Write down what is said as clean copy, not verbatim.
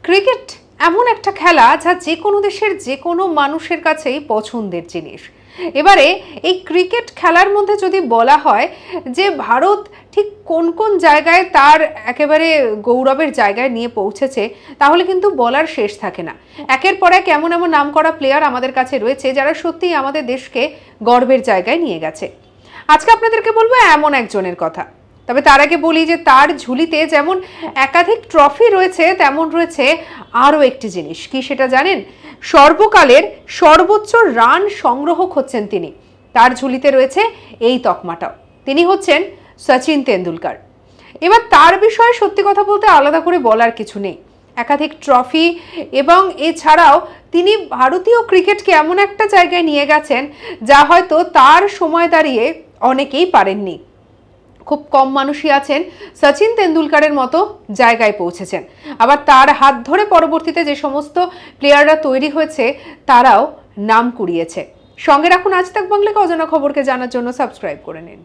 Cricket এমন একটা খেলা যা যে কোনো দেশের যে কোনো মানুষের কাছেই পছন্দের জিনিস। এবারে এই ক্রিকেট খেলার মধ্যে যদি বলা হয় যে ভারত ঠিক কোন কোন জায়গায় তার একেবারে গৌরবের জায়গায় নিয়ে পৌঁছেছে, তাহলে কিন্তু বলার শেষ থাকে না। একের পর এক এমন এমন নামকরা প্লেয়ার আমাদের কাছে রয়েছে যারা সত্যিই আমাদের দেশকে গর্বের জায়গায় নিয়ে গেছে। আজকে আপনাদেরকে বলবো এমন একজনের কথা। তবে তার আগে বলি যে তার ঝুলিতে যেমন একাধিক ট্রফি রয়েছে, তেমন রয়েছে আরও একটি জিনিস। কি সেটা জানেন? সর্বকালের সর্বোচ্চ রান সংগ্রহক হচ্ছেন তিনি। তার ঝুলিতে রয়েছে এই তকমাটাও। তিনি হচ্ছেন সচিন তেন্ডুলকর। এবার তার বিষয়ে সত্যি কথা বলতে আলাদা করে বলার কিছু নেই। একাধিক ট্রফি এবং এছাড়াও তিনি ভারতীয় ক্রিকেটকে এমন একটা জায়গায় নিয়ে গেছেন যা হয়তো তার সময় দাঁড়িয়ে অনেকেই পারেননি। খুব কম মানুষই আছেন সচিন তেন্ডুলকরের মতো জায়গায় পৌঁছেছেন। আবার তার হাত ধরে পরবর্তীতে যে সমস্ত প্লেয়াররা তৈরি হয়েছে তারাও নাম কুড়িয়েছে। সঙ্গে রাখুন আজ তাক বাংলাকে, অজানা খবরকে জানার জন্য সাবস্ক্রাইব করে নিন।